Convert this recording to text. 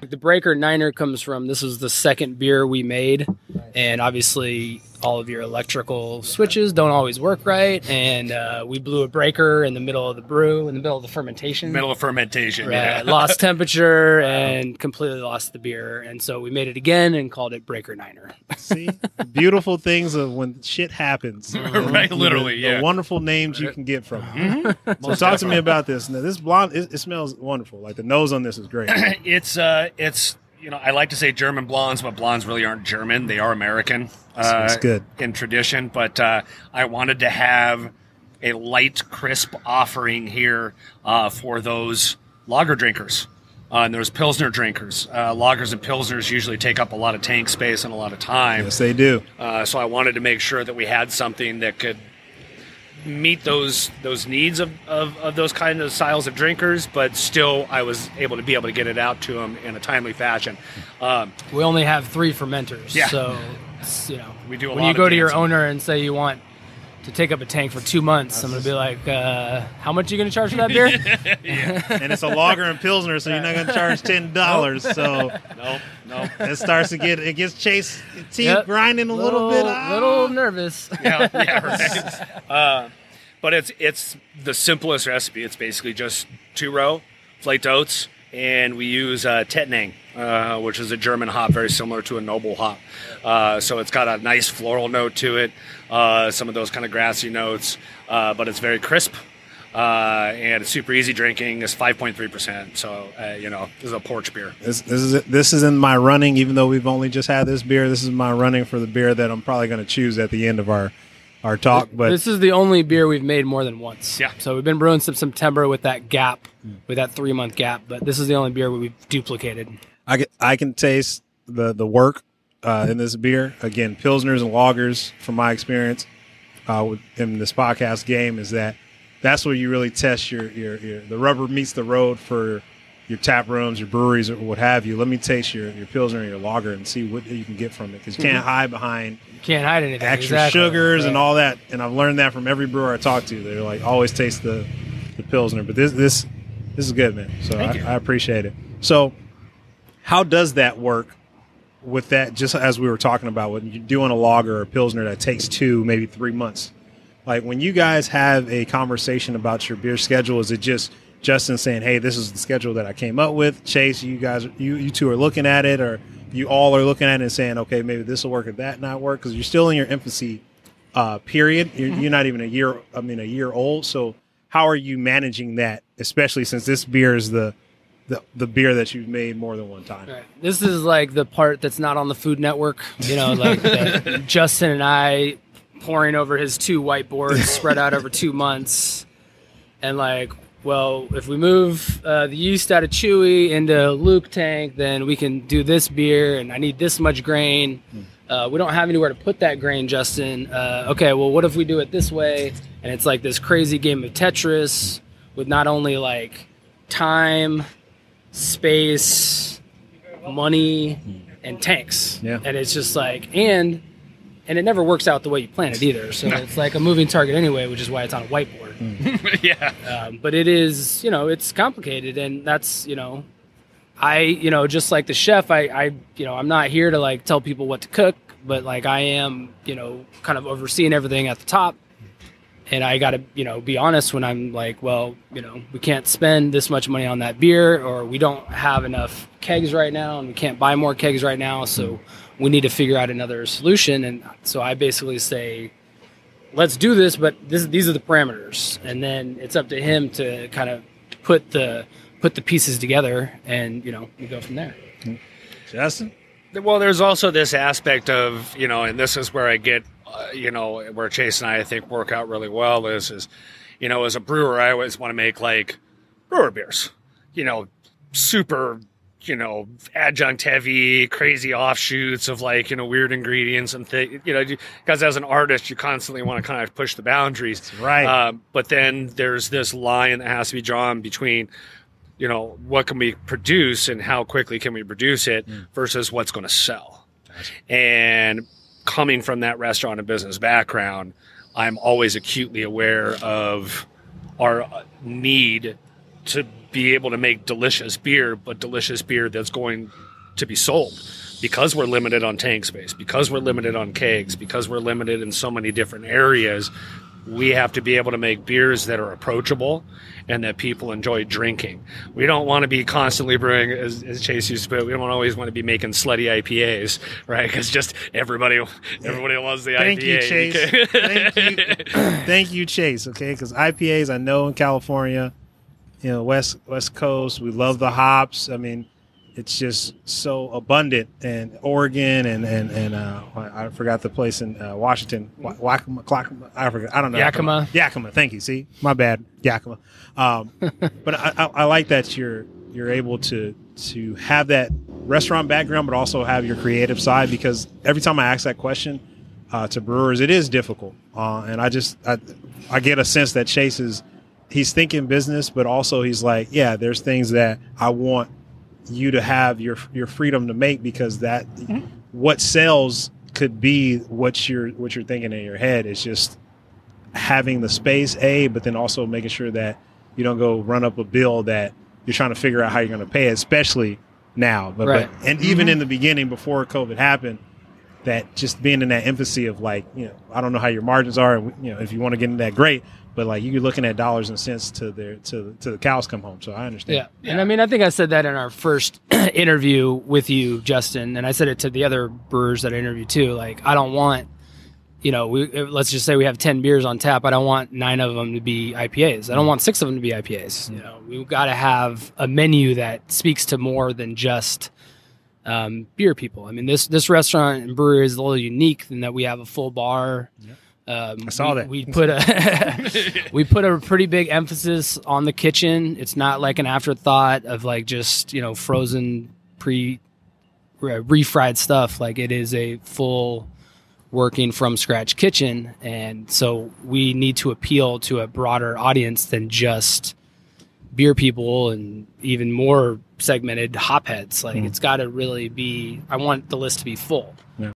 the Breaker Niner comes from, this was the second beer we made, and obviously all of your electrical switches don't always work right, and we blew a breaker in the middle of the brew, in the middle of the fermentation. Right. Yeah. Lost temperature and completely lost the beer, and so we made it again and called it Breaker Niner. See, beautiful things of when shit happens. Right, literally, the wonderful names you can get from it. So talk to me about this. Now, this blonde, it smells wonderful. Like the nose on this is great. It's I like to say German blondes, but blondes really aren't German. They are American. It's good in tradition. But I wanted to have a light, crisp offering here for those lager drinkers. And there's Pilsner drinkers. Lagers and Pilsners usually take up a lot of tank space and a lot of time. Yes, they do. So I wanted to make sure that we had something that could meet those needs of those kind of styles of drinkers, but still I was able to get it out to them in a timely fashion. We only have 3 fermenters, so it's, we do a when lot you go of to your dancing. owner and say you want to take up a tank for 2 months, I'm going to be like, how much are you going to charge for that beer? And it's a lager and Pilsner, so you're not going to charge $10. So no. It gets Chase teeth grinding a little bit. Little nervous. Right. But it's the simplest recipe. It's basically just 2-row flaked oats, and we use Tettnang, which is a German hop, very similar to a noble hop. So it's got a nice floral note to it, some of those kind of grassy notes, but it's very crisp. And it's super easy drinking. It's 5.3%. So, this is a porch beer. This is in my running, even though we've only just had this beer. This is my running for the beer that I'm probably going to choose at the end of our talk. But this is the only beer we've made more than once. Yeah. So we've been brewing since September with that gap, with that 3-month gap. But this is the only beer we've duplicated. I can taste the work in this beer. Again, Pilsners and lagers, from my experience in this podcast game, is that's where you really test your the rubber meets the road for your tap rooms, your breweries, or what have you. Let me taste your Pilsner and your lager and see what you can get from it, because you can't hide behind Can't hide anything. extra sugars and all that. And I've learned that from every brewer I talk to. They're like, always taste the Pilsner. But this is good, man. So I appreciate it. So how does that work with that, just as we were talking about, when you're doing a lager or a Pilsner that takes 2, maybe 3 months? Like, when you guys have a conversation about your beer schedule, is it just Justin saying, hey, this is the schedule that I came up with? Chase, you two are looking at it, or you all are looking at it and saying, okay, maybe this will work or that not work? Because you're still in your infancy period. You're not even a year old. So how are you managing that, especially since this beer is the beer that you've made more than one time? Right. This is like the part that's not on the Food Network, like that Justin and I pouring over his 2 whiteboards spread out over 2 months. And like, well, if we move the yeast out of Chewy into Luke tank, then we can do this beer, and I need this much grain. We don't have anywhere to put that grain, Justin. Okay, well, what if we do it this way? And it's like this crazy game of Tetris with not only like time, space, money, and tanks. Yeah. And it's just like, and it never works out the way you plan it either. So it's like a moving target anyway, which is why it's on a whiteboard. Yeah. But it is, it's complicated, and that's, I, just like the chef, I'm not here to like tell people what to cook, but like I am, kind of overseeing everything at the top. And I got to, be honest when I'm like, well, we can't spend this much money on that beer, or we don't have enough kegs right now, and we can't buy more kegs right now. So we need to figure out another solution. And so I basically say, let's do this, but these are the parameters. And then it's up to him to kind of put the pieces together, and, we go from there. Justin? Well, there's also this aspect of, and this is where I get, where Chase and I think work out really well is, as a brewer, I always want to make like brewer beers, super, adjunct heavy, crazy offshoots of like, weird ingredients and things, because as an artist, you constantly want to kind of push the boundaries. That's right. But then there's this line that has to be drawn between, what can we produce and how quickly can we produce it versus what's going to sell. Gotcha. And coming from that restaurant and business background, I'm always acutely aware of our need to be able to make delicious beer, but delicious beer that's going to be sold. Because we're limited on tank space, because we're limited on kegs, because we're limited in so many different areas, we have to be able to make beers that are approachable and that people enjoy drinking. We don't want to be constantly brewing, as Chase used to put, we don't always want to be making slutty IPAs, right? Because just everybody loves the Thank IPA. You, Chase. Thank you, Chase. Okay, because IPAs, I know in California, West Coast, we love the hops. I mean, it's just so abundant, and Oregon and I forgot the place in Washington, Yakima. I forgot. I don't know. Yakima. Thank you. See, my bad, Yakima. But I like that you're able to have that restaurant background, but also have your creative side, because every time I ask that question to brewers, it is difficult, and I get a sense that Chase he's thinking business, but also he's like, yeah, there's things that I want you to have your freedom to make, because that what sells could be what you're thinking in your head. It's just having the space, but then also making sure that you don't go run up a bill that you're trying to figure out how you're going to pay it, especially now. But even in the beginning, before COVID happened, that just being in that infancy of like, I don't know how your margins are, and if you want to get into that, great. But like, you're looking at dollars and cents to the cows come home. So I understand. Yeah. And I mean, I think I said that in our first interview with you, Justin, and I said it to the other brewers that I interviewed too. Like, I don't want, let's just say we have 10 beers on tap. I don't want 9 of them to be IPAs. I don't want 6 of them to be IPAs. We've got to have a menu that speaks to more than just beer people. I mean, this restaurant and brewery is a little unique in that we have a full bar. Yeah. I saw that. We put a pretty big emphasis on the kitchen. It's not like an afterthought of like just frozen refried stuff. Like, it is a full working from scratch kitchen, and so we need to appeal to a broader audience than just beer people, and even more segmented hopheads. Like, it's got to really be. I want the list to be full. Yeah.